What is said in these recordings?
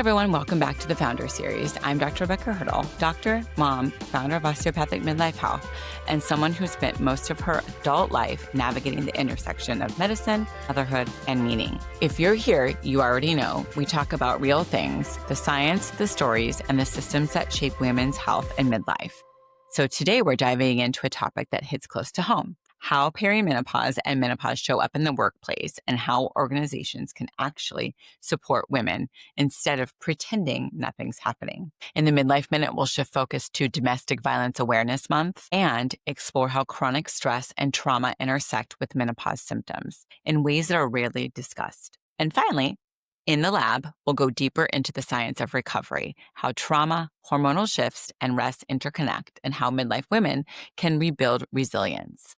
everyone. Welcome back to the Founder Series. I'm Dr. Rebecca Hertel, doctor, mom, founder of Osteopathic Midlife Health, and someone who spent most of her adult life navigating the intersection of medicine, motherhood, and meaning. If you're here, you already know we talk about real things, the science, the stories, and the systems that shape women's health and midlife. So today we're diving into a topic that hits close to home: how perimenopause and menopause show up in the workplace and how organizations can actually support women instead of pretending nothing's happening. In the Midlife Minute, we'll shift focus to Domestic Violence Awareness Month and explore how chronic stress and trauma intersect with menopause symptoms in ways that are rarely discussed. And finally, in the lab, we'll go deeper into the science of recovery, how trauma, hormonal shifts, and rest interconnect, and how midlife women can build resilience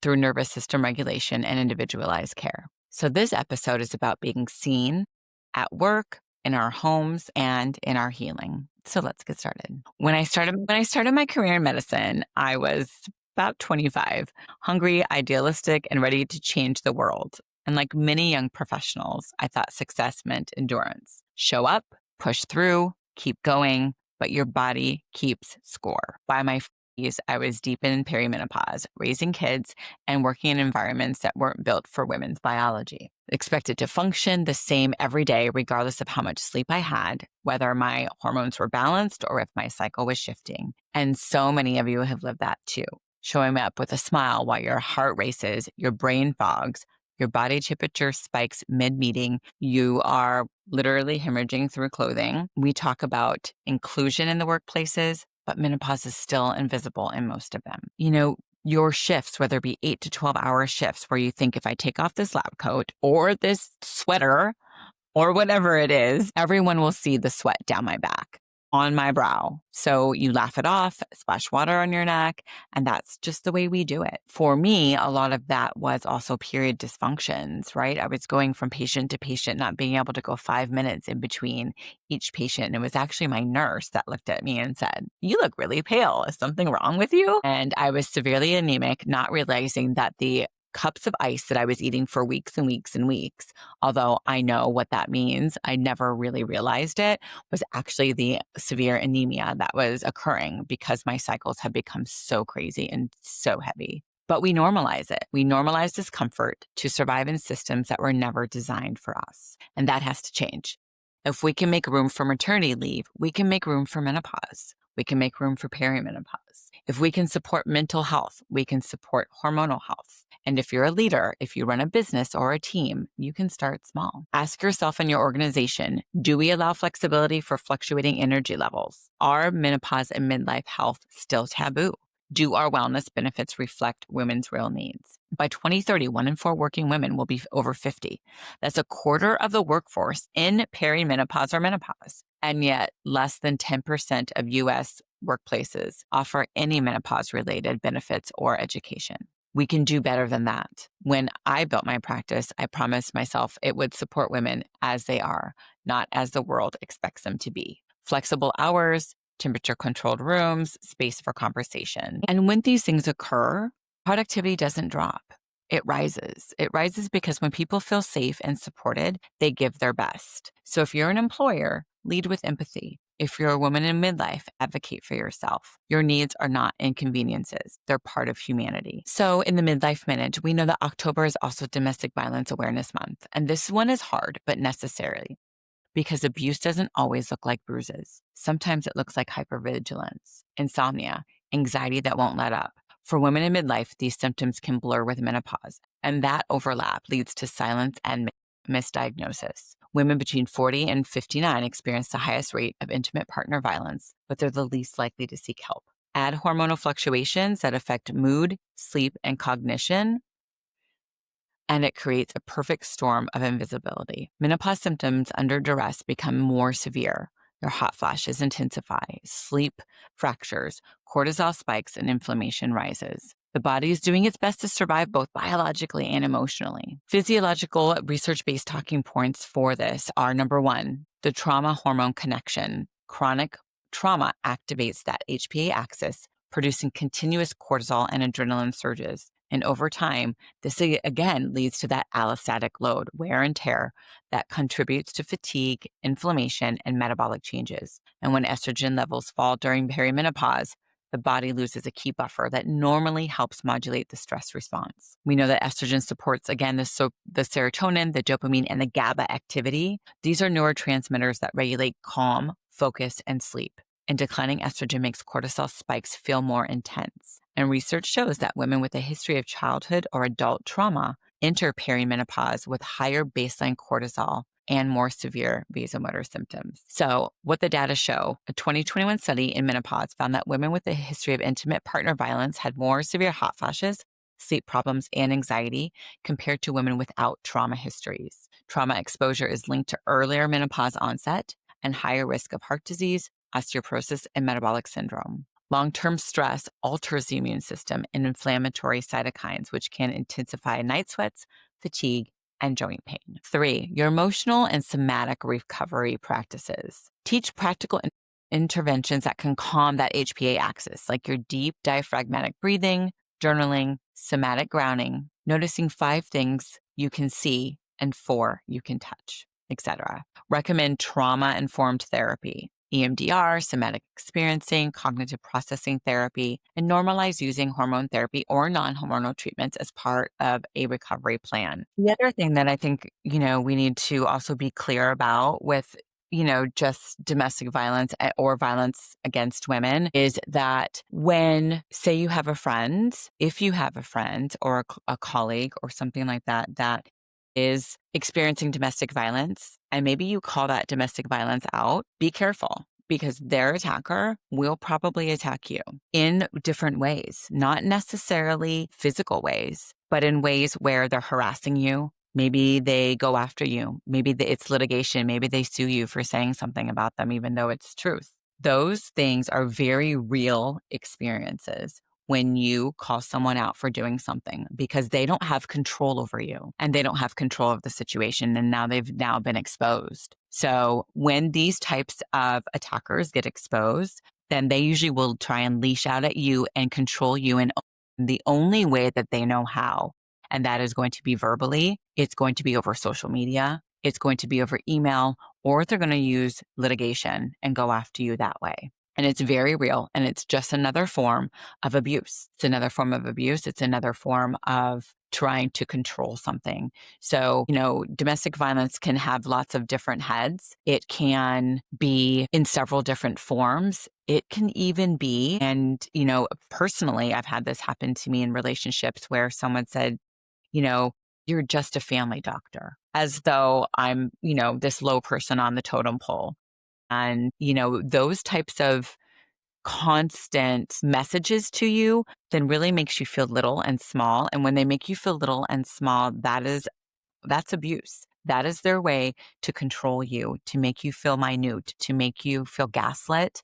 through nervous system regulation and individualized care. So this episode is about being seen at work, in our homes, and in our healing. So let's get started. When I started my career in medicine, I was about 25, hungry, idealistic, and ready to change the world. And like many young professionals, I thought success meant endurance. Show up, push through, keep going, but your body keeps score. By my 40s, I was deep in perimenopause, raising kids and working in environments that weren't built for women's biology. Expected to function the same every day, regardless of how much sleep I had, whether my hormones were balanced or if my cycle was shifting. And so many of you have lived that too. Showing up with a smile while your heart races, your brain fogs, your body temperature spikes mid-meeting. You are literally hemorrhaging through clothing. We talk about inclusion in the workplaces, but menopause is still invisible in most of them. You know, your shifts, whether it be 8 to 12-hour shifts where you think, if I take off this lab coat or this sweater or whatever it is, everyone will see the sweat down my back, on my brow. So you laugh it off, splash water on your neck, and that's just the way we do it. For me, a lot of that was also period dysfunctions, right? I was going from patient to patient, not being able to go 5 minutes in between each patient. And it was actually my nurse that looked at me and said, "You look really pale. Is something wrong with you?" And I was severely anemic, not realizing that the cups of ice that I was eating for weeks and weeks and weeks, although I know what that means, I never really realized it, was actually the severe anemia that was occurring because my cycles had become so crazy and so heavy. But we normalize it. We normalize discomfort to survive in systems that were never designed for us. And that has to change. If we can make room for maternity leave, we can make room for menopause. We can make room for perimenopause. If we can support mental health, we can support hormonal health. And if you're a leader, if you run a business or a team, you can start small. Ask yourself in your organization, do we allow flexibility for fluctuating energy levels? Are menopause and midlife health still taboo? Do our wellness benefits reflect women's real needs? By 2030, 1 in 4 working women will be over 50. That's a quarter of the workforce in perimenopause or menopause. And yet, less than 10% of U.S. workplaces offer any menopause-related benefits or education. We can do better than that. When I built my practice, I promised myself it would support women as they are, not as the world expects them to be. Flexible hours, temperature-controlled rooms, space for conversation. And when these things occur, productivity doesn't drop. It rises. It rises because when people feel safe and supported, they give their best. So if you're an employer, lead with empathy. If you're a woman in midlife, advocate for yourself. Your needs are not inconveniences. They're part of humanity. So in the Midlife Minute, we know that October is also Domestic Violence Awareness Month. And this one is hard, but necessary, because abuse doesn't always look like bruises. Sometimes it looks like hypervigilance, insomnia, anxiety that won't let up. For women in midlife, these symptoms can blur with menopause, and that overlap leads to silence and misdiagnosis. Women between 40 and 59 experience the highest rate of intimate partner violence, but they're the least likely to seek help. Add hormonal fluctuations that affect mood, sleep, and cognition, and it creates a perfect storm of invisibility. Menopause symptoms under duress become more severe. Your hot flashes intensify, sleep fractures, cortisol spikes, and inflammation rises. The body is doing its best to survive both biologically and emotionally. Physiological research-based talking points for this are: number 1, the trauma-hormone connection. Chronic trauma activates that HPA axis, producing continuous cortisol and adrenaline surges, And over time, this again leads to that allostatic load, wear and tear, that contributes to fatigue, inflammation, and metabolic changes. And when estrogen levels fall during perimenopause, the body loses a key buffer that normally helps modulate the stress response. We know that estrogen supports, again, the serotonin, the dopamine, and the GABA activity. These are neurotransmitters that regulate calm, focus, and sleep. And declining estrogen makes cortisol spikes feel more intense. And research shows that women with a history of childhood or adult trauma enter perimenopause with higher baseline cortisol and more severe vasomotor symptoms. So what the data show, a 2021 study in menopause found that women with a history of intimate partner violence had more severe hot flashes, sleep problems, and anxiety compared to women without trauma histories. Trauma exposure is linked to earlier menopause onset and higher risk of heart disease, osteoporosis, and metabolic syndrome. Long-term stress alters the immune system and inflammatory cytokines, which can intensify night sweats, fatigue, and joint pain. 3, your emotional and somatic recovery practices. Teach practical interventions that can calm that HPA axis, like your deep diaphragmatic breathing, journaling, somatic grounding, noticing 5 things you can see and 4 you can touch, etc. Recommend trauma-informed therapy, EMDR, somatic experiencing, cognitive processing therapy, and normalize using hormone therapy or non-hormonal treatments as part of a recovery plan. The other thing that I think, we need to also be clear about with, just domestic violence or violence against women is that when, say you have a friend, if you have a friend or a colleague or something like that, that is experiencing domestic violence, and maybe you call that domestic violence out, be careful because their attacker will probably attack you in different ways, not necessarily physical ways, but in ways where they're harassing you. Maybe they go after you. Maybe it's litigation. Maybe they sue you for saying something about them, even though it's truth. Those things are very real experiences when you call someone out for doing something because they don't have control over you and they don't have control of the situation. And now they've been exposed. So when these types of attackers get exposed, then they usually will try and leash out at you and control you in the only way that they know how. And that is going to be verbally. It's going to be over social media. It's going to be over email, or they're going to use litigation and go after you that way. And it's very real. And it's just another form of abuse. It's another form of abuse. It's another form of trying to control something. So, domestic violence can have lots of different heads. It can be in several different forms. It can even be, and, personally, I've had this happen to me in relationships where someone said, you're just a family doctor, as though I'm, this low person on the totem pole. And, those types of constant messages to you then really makes you feel little and small. And when they make you feel little and small, that's abuse. That is their way to control you, to make you feel minute, to make you feel gaslit,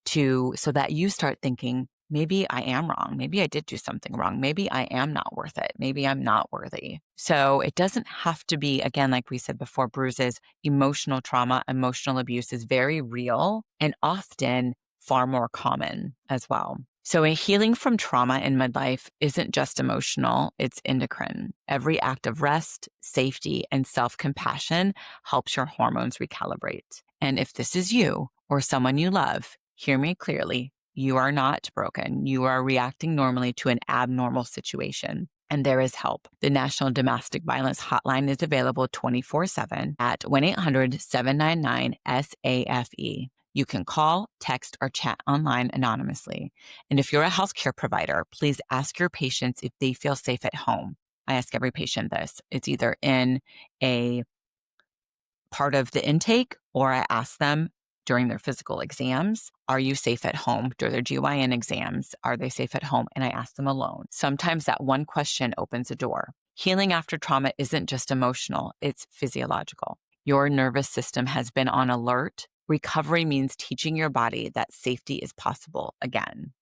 so that you start thinking, maybe I am wrong. Maybe I did do something wrong. Maybe I am not worth it. Maybe I'm not worthy. So it doesn't have to be, again, like we said before, bruises. Emotional trauma, emotional abuse is very real and often far more common as well. So a healing from trauma in midlife isn't just emotional, it's endocrine. Every act of rest, safety, and self-compassion helps your hormones recalibrate. And if this is you or someone you love, hear me clearly. You are not broken. You are reacting normally to an abnormal situation. And there is help. The National Domestic Violence Hotline is available 24/7 at 1-800-799-SAFE. You can call, text, or chat online anonymously. And if you're a healthcare provider, please ask your patients if they feel safe at home. I ask every patient this. It's either in a part of the intake or I ask them during their physical exams, are you safe at home? During their GYN exams, are they safe at home? And I ask them alone. Sometimes that one question opens a door. Healing after trauma isn't just emotional, it's physiological. Your nervous system has been on alert. Recovery means teaching your body that safety is possible again.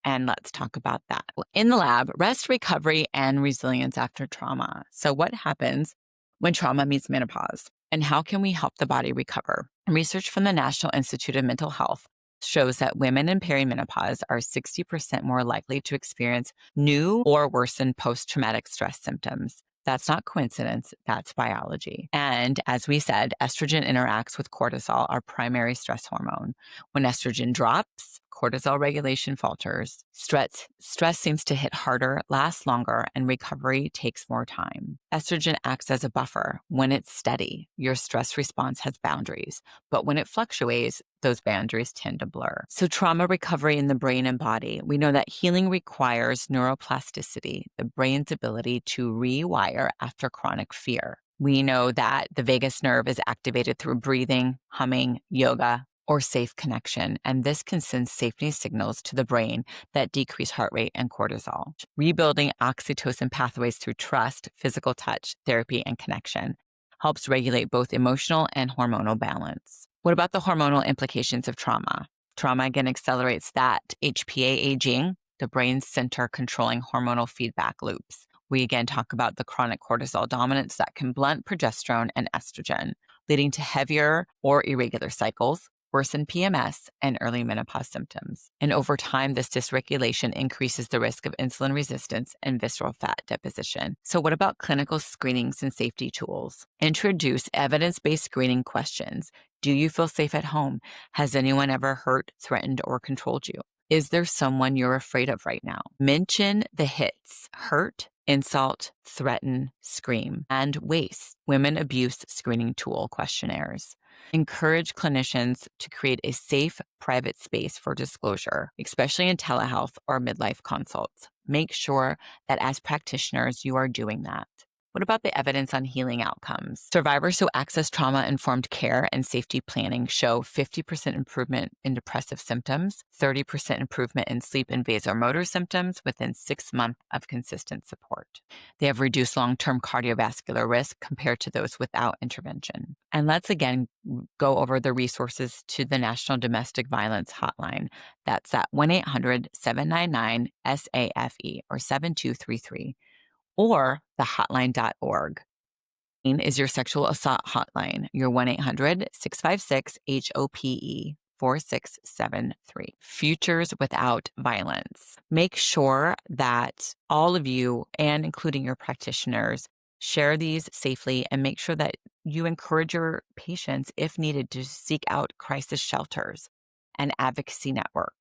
And let's talk about that. In the lab, rest, recovery, and resilience after trauma. So what happens when trauma meets menopause? And how can we help the body recover? Research from the National Institute of Mental Health shows that women in perimenopause are 60% more likely to experience new or worsen post-traumatic stress symptoms. That's not coincidence, that's biology. And as we said, estrogen interacts with cortisol, our primary stress hormone. When estrogen drops, cortisol regulation falters. Stress seems to hit harder, lasts longer, and recovery takes more time. Estrogen acts as a buffer. When it's steady, your stress response has boundaries. But when it fluctuates, those boundaries tend to blur. So trauma recovery in the brain and body. We know that healing requires neuroplasticity, the brain's ability to rewire after chronic fear. We know that the vagus nerve is activated through breathing, humming, yoga, or safe connection, and this can send safety signals to the brain that decrease heart rate and cortisol. Rebuilding oxytocin pathways through trust, physical touch, therapy, and connection helps regulate both emotional and hormonal balance. What about the hormonal implications of trauma? Trauma again accelerates that HPA aging, the brain's center controlling hormonal feedback loops. We again talk about the chronic cortisol dominance that can blunt progesterone and estrogen, leading to heavier or irregular cycles, worsen PMS, and early menopause symptoms. And over time, this dysregulation increases the risk of insulin resistance and visceral fat deposition. So what about clinical screenings and safety tools? Introduce evidence-based screening questions. Do you feel safe at home? Has anyone ever hurt, threatened, or controlled you? Is there someone you're afraid of right now? Mention the hits: hurt, insult, threaten, scream, and waste. Women abuse screening tool questionnaires. Encourage clinicians to create a safe, private space for disclosure, especially in telehealth or midlife consults. Make sure that as practitioners, you are doing that. What about the evidence on healing outcomes? Survivors who access trauma-informed care and safety planning show 50% improvement in depressive symptoms, 30% improvement in sleep and vasomotor symptoms within 6 months of consistent support. They have reduced long-term cardiovascular risk compared to those without intervention. And let's again go over the resources to the National Domestic Violence Hotline. That's at 1-800-799-SAFE or 7233. Or the hotline.org is your sexual assault hotline, your 1-800-656-HOPE 4673. Futures Without Violence. Make sure that all of you, and including your practitioners, share these safely and make sure that you encourage your patients, if needed, to seek out crisis shelters and advocacy networks.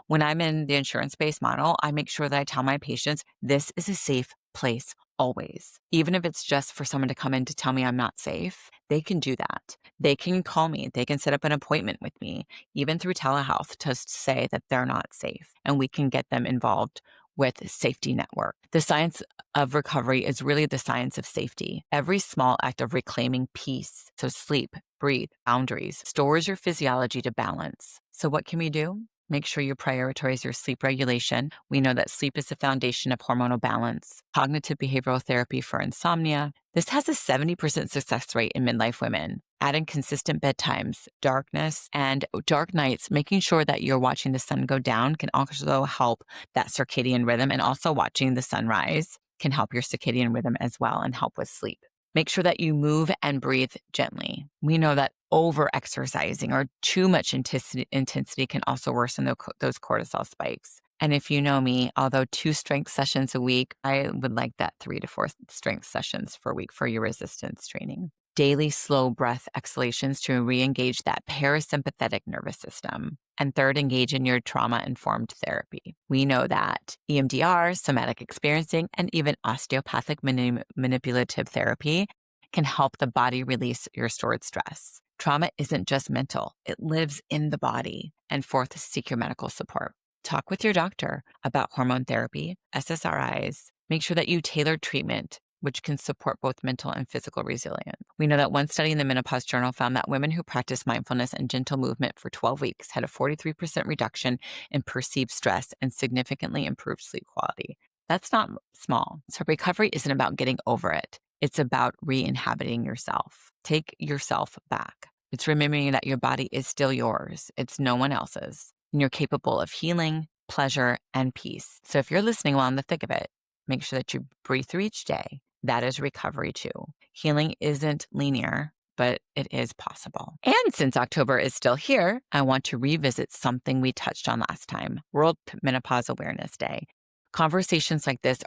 When I'm in the insurance-based model, I make sure that I tell my patients, this is a safe place always. Even if it's just for someone to come in to tell me I'm not safe, they can do that. They can call me. They can set up an appointment with me, even through telehealth, to say that they're not safe, and we can get them involved with safety network. The science of recovery is really the science of safety. Every small act of reclaiming peace, so sleep, breathe, boundaries, stores your physiology to balance. So what can we do? Make sure you prioritize your sleep regulation. We know that sleep is the foundation of hormonal balance. Cognitive behavioral therapy for insomnia. This has a 70% success rate in midlife women. Adding consistent bedtimes, darkness, and dark nights, making sure that you're watching the sun go down can also help that circadian rhythm, and also watching the sunrise can help your circadian rhythm as well and help with sleep. Make sure that you move and breathe gently. We know that over-exercising or too much intensity can also worsen those cortisol spikes. And if you know me, although 2 strength sessions a week, I would like that 3 to 4 strength sessions per week for your resistance training. Daily slow breath exhalations to re-engage that parasympathetic nervous system. And third, engage in your trauma-informed therapy. We know that EMDR, somatic experiencing, and even osteopathic manipulative therapy can help the body release your stored stress. Trauma isn't just mental, it lives in the body. And fourth, seek your medical support. Talk with your doctor about hormone therapy, SSRIs. Make sure that you tailor treatment which can support both mental and physical resilience. We know that one study in the Menopause Journal found that women who practiced mindfulness and gentle movement for 12 weeks had a 43% reduction in perceived stress and significantly improved sleep quality. That's not small. So recovery isn't about getting over it. It's about re-inhabiting yourself. Take yourself back. It's remembering that your body is still yours. It's no one else's. And you're capable of healing, pleasure, and peace. So if you're listening while in the thick of it, make sure that you breathe through each day. That is recovery too. Healing isn't linear, but it is possible. And since October is still here, I want to revisit something we touched on last time, World Menopause Awareness Day. Conversations like this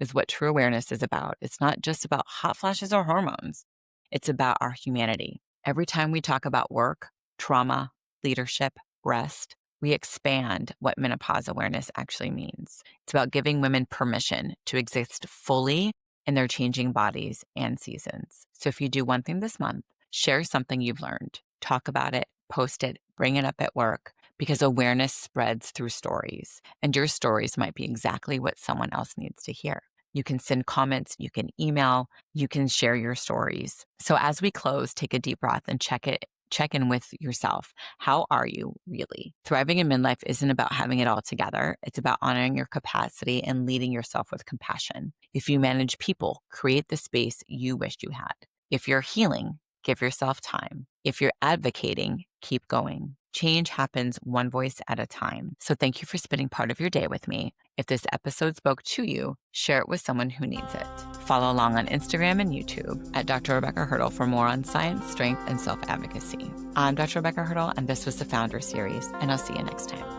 is what true awareness is about. It's not just about hot flashes or hormones. It's about our humanity. Every time we talk about work, trauma, leadership, rest, we expand what menopause awareness actually means. It's about giving women permission to exist fully in their changing bodies and seasons. So if you do one thing this month, share something you've learned, talk about it, post it, bring it up at work, because awareness spreads through stories, and your stories might be exactly what someone else needs to hear. You can send comments, you can email, you can share your stories. So as we close, take a deep breath and check in with yourself. How are you really? Thriving in midlife isn't about having it all together. It's about honoring your capacity and leading yourself with compassion. If you manage people, create the space you wished you had. If you're healing, give yourself time. If you're advocating, keep going. Change happens one voice at a time. So thank you for spending part of your day with me. If this episode spoke to you, share it with someone who needs it. Follow along on Instagram and YouTube at Dr. Rebecca Hertel for more on science, strength, and self-advocacy. I'm Dr. Rebecca Hertel, and this was the Founder Series, and I'll see you next time.